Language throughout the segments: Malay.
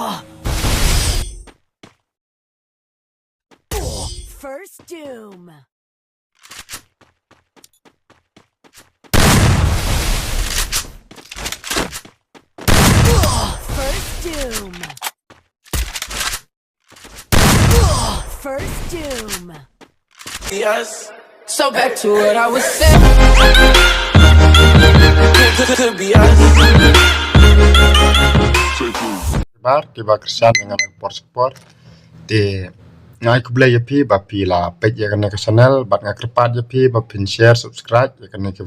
First doom. First doom. First doom. Yes. So back to what I was saying. Could be us. Kiba Christian dengan support di ngai ku play yapi bapi la page ya kana channel bat nga krepat yapi bapin share subscribe ya kana ke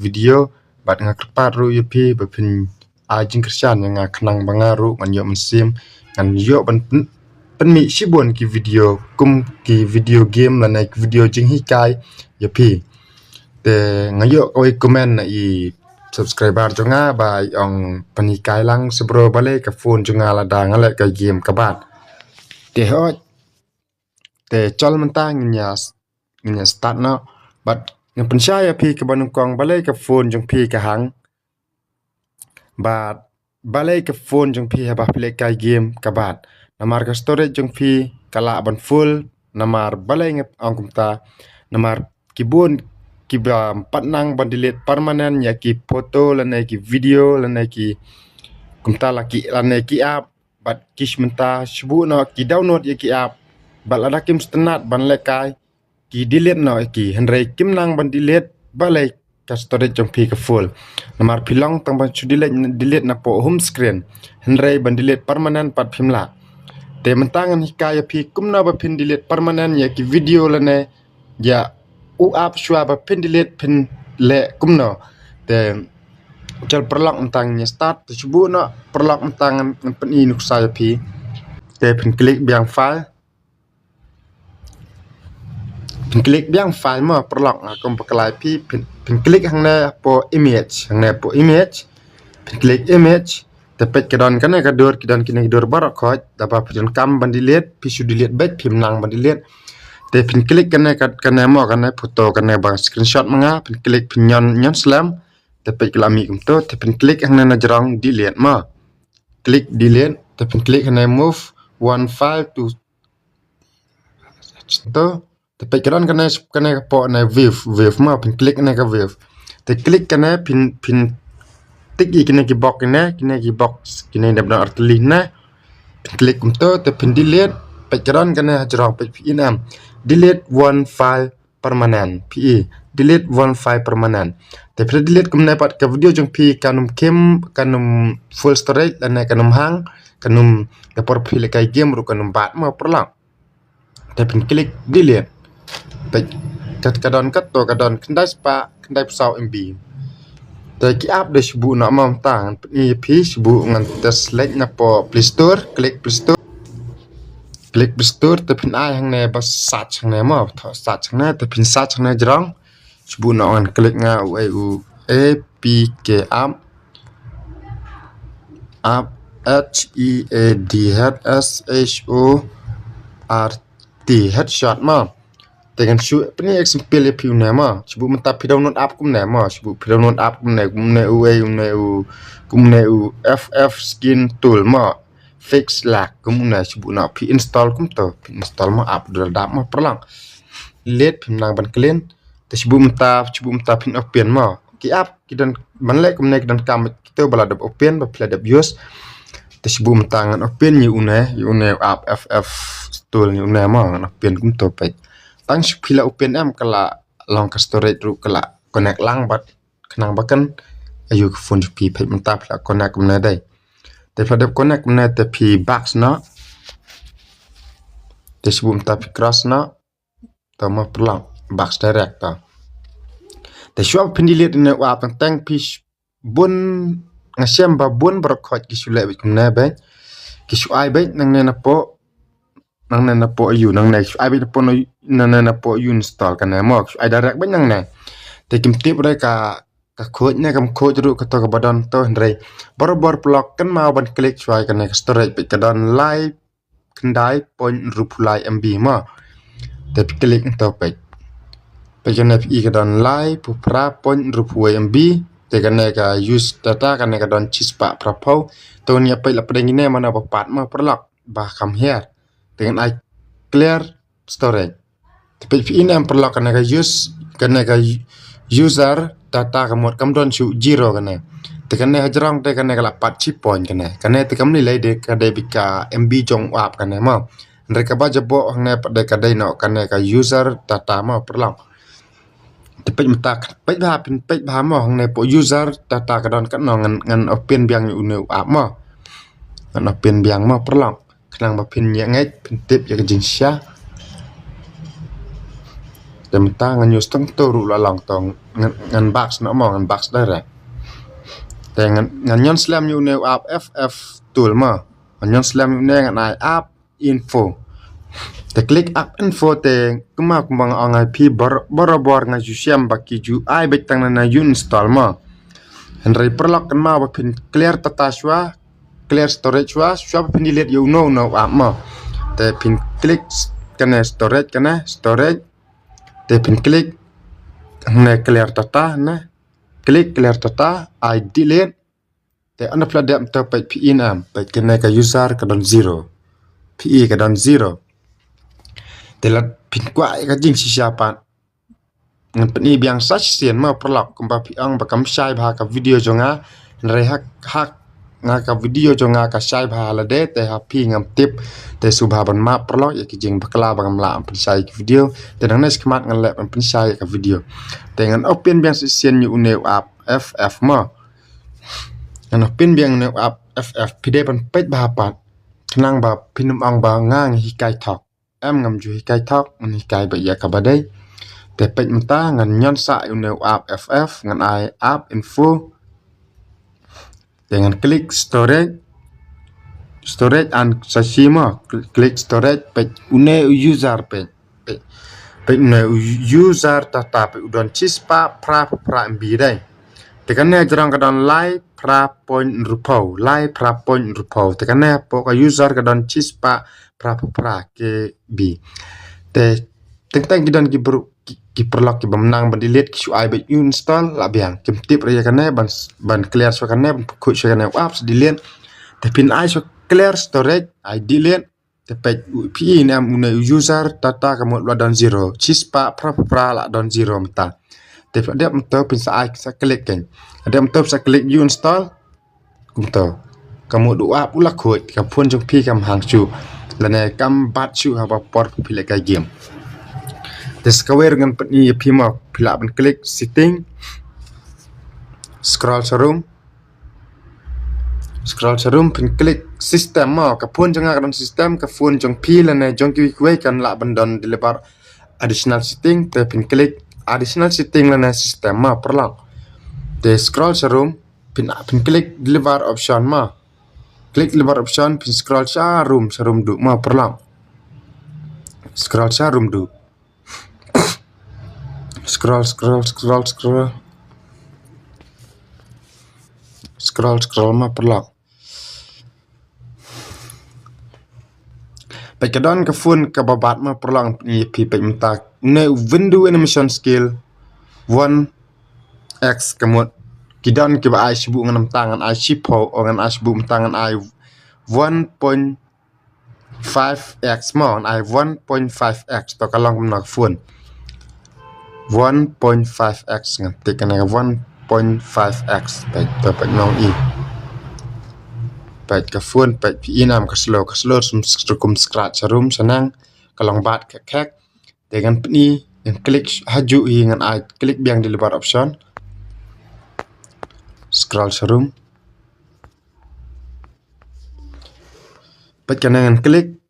video bat nga krepat ru yapi bapin ajing Christian yang kenang bangaru ngan yo mesim ngan yo ban mi sibon ki video kum ki video game la naik video jing hikai yapi te ngayo oi comment na i subscriber jonga ba ong panikai lang sebro bale ka phone jonga la da ngale ka game ka bat te hot te chol mentang nya start na but yang pensyaya pi ke banung kong balai ke phone jong pi ke hang but balai ke phone jong pi ha play kai game ka bat namar ka storage jong pi kala ban full namar balai ngep angkum ta namar kibun kiba patnang ban delete permanen ya ki foto la ki video la ki kumta la ki app but kish menta shbu na ki download ya ki app balada kim stenat ban lekai ki delete no ki henry kim nang ban delete balai ka storage jong pi ka full namar pilong tang ban chu delete na po home screen henry ban delete permanen pat phimla te mentangan hikaya pi kumna ba pin delete permanen ya ki video la ne ya u app shwa ba pin delete pin le kumno te jal perlak mentang nya start te chubu no perlak mentangan pen i nuk saya pi te pin klik biang file pin klik biang file ma perlak akom paklai pi pin klik hang na po image pin klik image te pet kadon kana kador kidon kini kador barak khoj daba pin kam ban delete pi su delete back pin nang ban delete te pin klik kana mo kana foto kana ba screenshot manga pin klik pin nyon slam te pet kelami kumto te pin klik hang na jarang delete ma klik delete te pin klik kana move one file to te pet kadon kana po na wave ma pin klik kana ka wave te klik kana pin tik kini ki box kini dabna artli na pin klik kumto te pin delete pet kadon kana jarang pet inam delete one file permanent pe delete one file permanent te pre delete kumna pat ka video jong pi kanum full storage dan kanum hang kanum ka por file kai game ru kanum bat ma perlang te pin klik delete pe kat kadon kendai pesau mb te ki app de sibu na mam tang ni pi sibu ngan te select na po play store klik play store te pin ai hang ne bas search hang ne ma search hang ne te pin search hang ne jarang sibu na ngan klik nga u apk app headshot ma dengan su pini example ya piu ne ma sibu menta pi download app kum ne ma sibu pi download app kum ne u ff skin tool ma fix lag kumna sibu na pi install kum to pi install ma app dap ma perlang let pim nang ban klen te sibu menta pin open ma ki app kidan ban le kum ne kidan kam kita bala dap open ba play dap use te sibu menta ngan open ni une app ff tool ni une ma ngan open kum to pe tang pila open am kala long ka storage ru kala connect lang bat kenang bakan ayu phone pi pe menta pila connect kum ne dai te pada connect na te pi box na te sebelum tapi cross na tama perlang box direct ta te shop pendilit ne wa tang pi bun ngasem ba bun berkhot ki sule bi kumna ba ki su ai ba nang ne na po ayu nang ne ai ba po nang na po you install kan mo ai direct ba nang ne te kim tip re ka khoj ne kam khoj ru ka to ka badan to ndrei bor block kan ma ban klik chwai kan ne storage pe kadan live kendai point rupulai mb ma te klik to pe kan ne pi kadan live pu pra point rupulai mb kan ka use data kan ka don chispa propau to nya pe la pedeng ini mana bapat ma perlak bah come here dengan I clear storage tapi ini am perlak kan ka use kan ka user data kamot kam don chu zero kan tekan hajrang te kan ka lapat chip point kan te kam ni lai de ka de bika mb jong ap kan ma mereka baca bo hang ne pada kadai no kan ka user data ma perlak tepet mata pet ba mo hang ne po user data ka don kan ngan open biang unu ap mo ngan open biang mo perlak kenang ba pin ya ngai pin tip ya jing sya dem ta ngan use tang to ru la lang tong ngan box no mo ngan box direct te ngan yon slam unu ap ff tool mo ngan yon slam unu ngan ai app info te klik app info te kuma kumbang ang IP borobor nga jusiam baki ju ai betang na install ma henry perlok kan ma bapin clear data shwa clear storage shwa bapin delete you know no app ma te pin klik kana storage te pin klik na clear data na klik clear data I delete te ana pladam te pe pin am pe kana ka user ka don 0 PE ka don 0 telat pin kwa ka jing si siapa ngan peni biang sach sien ma perlak kumpa piang bakam sai bha ka video jonga re hak nga ka video jonga ka sai bha la de te ha pi ngam tip te subha ban ma perlak ya ki jing bakla bagam la pin sai ki video te nang nes kmat ngan le pin sai ka video te ngan open biang si sien yu ne app ff ma ngan open biang ne app ff pide ban pet bha pat nang ba pinum ang ba ngang hi kai thok em ngam ju hi kai thok ni kai ba ya ka ba dai te pet mata ngan nyon sa yu ne app ff ngan ai app info dengan klik storage and sashima klik storage pet une user pet ne user data pe udon chispa pra mb dai tekan ne jarang kadon live pra point rupau tekan ne po ka user kadon chispa pra ke b te tentang kidan ki perlok ki bamnang ban delete ki ai be install la biang kim tip re kan ne ban clear so kan ne ku so kan ne apps delete te pin ai so clear storage I delete te pet pi ne am user data kamu la don 0 chispa pra la don 0 mata te dia mto pin sa klik kan ada mto sa klik you install kumto kamu dua pula khoi ka phun jong pi kam hang chu la ne kam bat chu ha ba por pile ka game discover ngan pni pi ma pila ban klik setting scroll serum pin klik system ma ka phun jong ka system ka phun jong pi la ne jong ki we kan la ban don deliver additional setting te pin klik additional setting la na system ma perlang te scroll serum pin klik deliver option ma klik deliver option pin scroll serum du ma perlang scroll serum du scroll ma perlang Pekadon ka phone ka babat ma perlang ni pi pe mta ne window animation skill 1x kamot kidan ki ba ai sibu ngan tangan ai sipo ngan asbu tangan ai 1.5x mon ai 1.5x to kalong nak phone 1.5x ngan tekan 1.5x pe pe nong i pet ka phone pet inam ka slow kum scratch room senang kalong bat kek dengan pni yang klik haju dengan ai klik biang deliver option scroll serum pet kan klik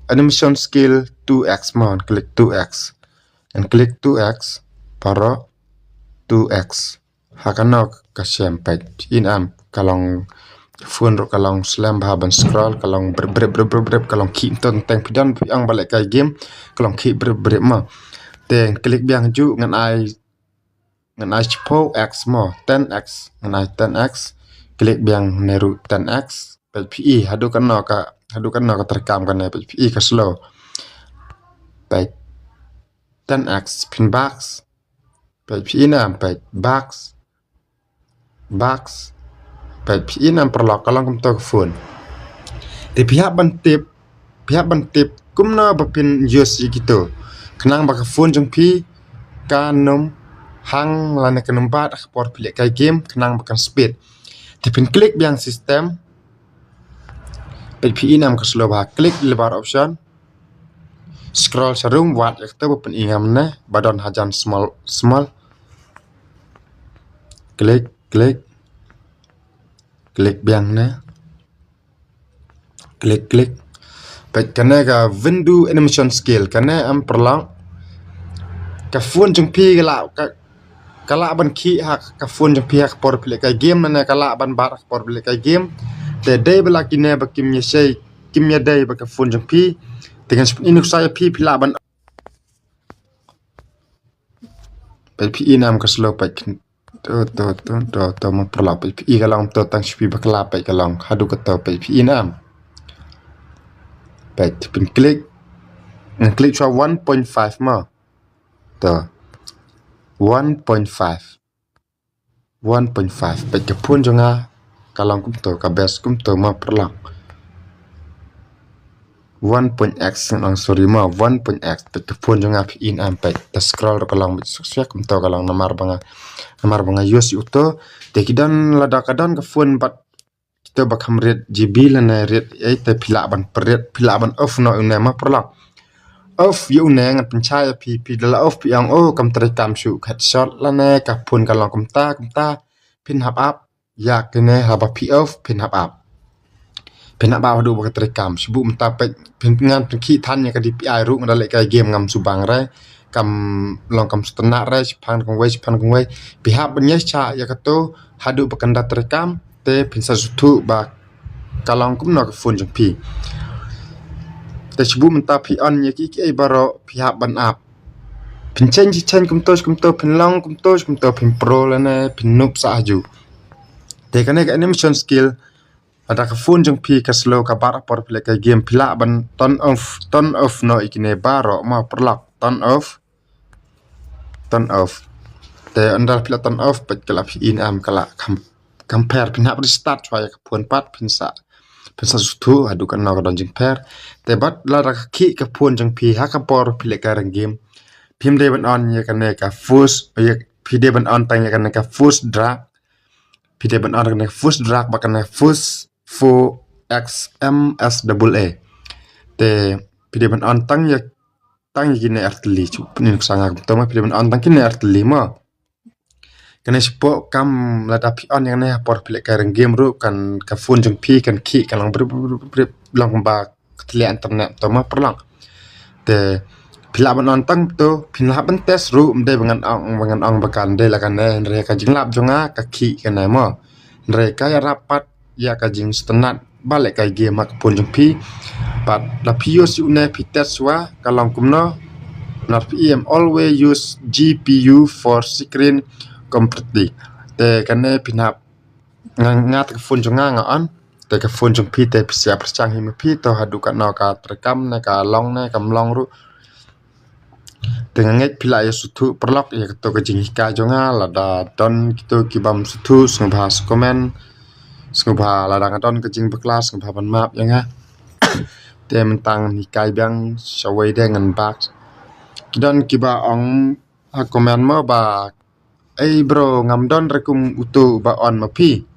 animation skill 2x mon klik 2x and klik 2x para 2x hakanok ka sampai inam kalong phone ro kalong slam ban scroll kalong brep kalong ki teng pidan ang balik kai game kalong ki brep ma teng klik biang ju ngan ai chipo x mo 10x ngan ai 10x klik biang neru 10x pi hadu kan no ka terekam kan pi ka slow baik 10x pin box Page P6 page box page P6 perlok kalang kum to phone di pihak bantip kumna bapin use gitu kenang baka phone jong pi kanum hang lana kenumpat akpor pilih kai game kenang bakan speed tipin klik biang sistem page P6 ke slow bah klik lebar option scroll serum wat ekta bapin ingam na badon hajan small klik biang na klik page kana ka window animation skill kana am perlang ka phone jong pi kala ban ki hak ka phone jong pi hak por pilih kai game na kala ban bar por pilih kai game te day bala kine ba kim ya day ba ka phone jong pi dengan inuk saya pi pila ban pi nam ka slow page to ma perla pi galang to tang pi ba kala page galang hadu ka to pi nam page pin klik cho 1.5 ma to 1.5 page ka phone jonga kalang kum to ka best kum to ma perla 1.x ang sorry ma 1.x page ka phone jonga pi in am page ta scroll kalang sukses kum to kalang namar banga use uto te kidan lada kadan ka phone bat kita bakam red GB lana red te pila ban off no una ma perla off yu ne ngat pencaya pi dala off pi ang kam terekam su headshot lana ka phone kalang kum ta pin hap up ya kene haba pi off pin hap up hadu ba terekam sibu mta pe pin ngan ki than ya ka di pi ai ru ngale ka game ngam subang re kam long kam stena re pan kong wei pi hap benya cha ya ka to hadu ba kanda terekam te pin sa sutu ba kalang kum no ka phone jong pi te sibu mta pi on ya ki ai baro pi hap ban up pin chen kum to pin long kum to pin pro lana pin noob sa aju te kane ka animation skill ada ka phone jong pi ka slow ka bar por play ka game pila ban turn off no ikine baro ma perlak turn off te andal pila turn off pet kala pi in am kala compare pin hap restart chwa ka phone pat pin sa sutu adu kan no don jing pair te bat la ka ki ka phone jong pi ha ka por play ka rang game pim de ban on ya kan ka force ya pi de ban on tang ya kan ka force drag pi de ban on kan force drag ba kan force 4XMSAA te pide ban on tang gine artli chu nin sanga to ma pide ban on tang kine artli ma kane spo kam la da pi on yang ne por play ka game ru kan ka phone jong pi kan ki kan lang lang ba tele internet to ma perlang te pila ban on tang to pin la ban test ru mde bangan ong bakan de la kan ne re ka jinglap jonga ka ki kan ma re ka ya rapat ya ka jing stenat balik kai game mak pun jong pi but la pius une pi test wa kalang kumno na pm always use GPU for screen completely te kane pinap ngat ka phone jong nga on te ka phone jong pi te siap percang him pi to hadu ka no ka terekam na ka long na kam long ru te nget pila ya sutu perlok ya to ka jing ka jonga la da don kito kibam sutu bahas komen sengubah ladang adon kecing berkelas sengubah ban map yang te mentang nikai biang sawai dengan box dan kiba ong komen mo ba bro ngamdon rekum utu ba on mapi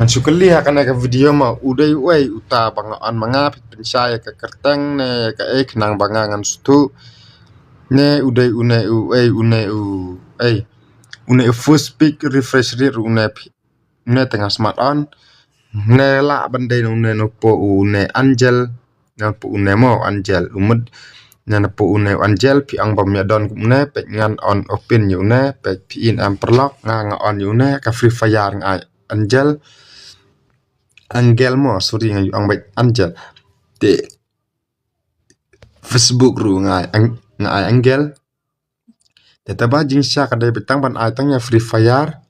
mansukali akan ada video ma udai wei uta bang on mangap pensaya ke kerteng ne ka kenang bangangan sutu ne udai une full speed refresh rate une tengah smart on ne la bande no po une angel na po une mo angel umud na po une angel pi ang bam ya don ne pe ngan on open yu ne pe pi in am perlok nga on yu ne ka free fire ngai angel mo sorry ngai ang baik angel te Facebook ru ngai angel te taba jing sya kadai betang ban ai tang ya free fire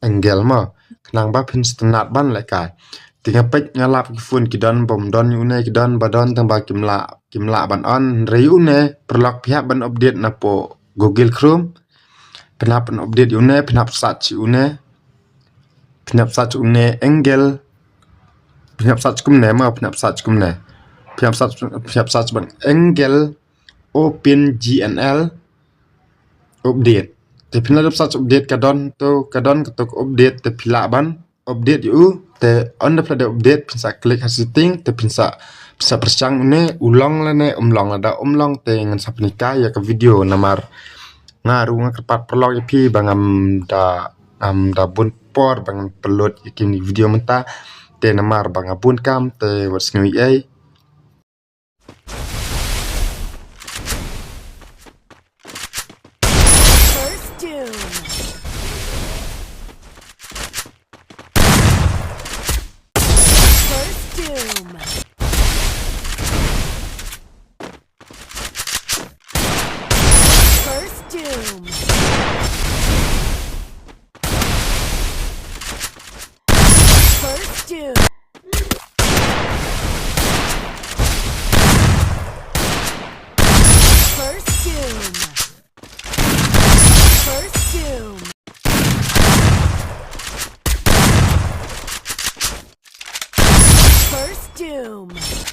angle ma kenang ba pin stenat ban lai kai tinga pek ngalap ki phone kidan bom don yu ne kidan badon tang ba kimla ban on re yu ne perlak pihak ban update na po Google Chrome penap update une penap search une Angle penap search kumne ma penap search bang Angle OpenGL update te penap search update kadon ketok update te pila ban update yu te on the update bisa klik setting te bisa persang une ulang lane umlong te ngan sapnika ya ke video namar ngaru ngakerpat perlog ya pi bangam da bun por bang pelot yakin video menta te namar bang bun kam te wat snui ai First doom. First doom. First doom. First doom. First doom. First doom. First doom.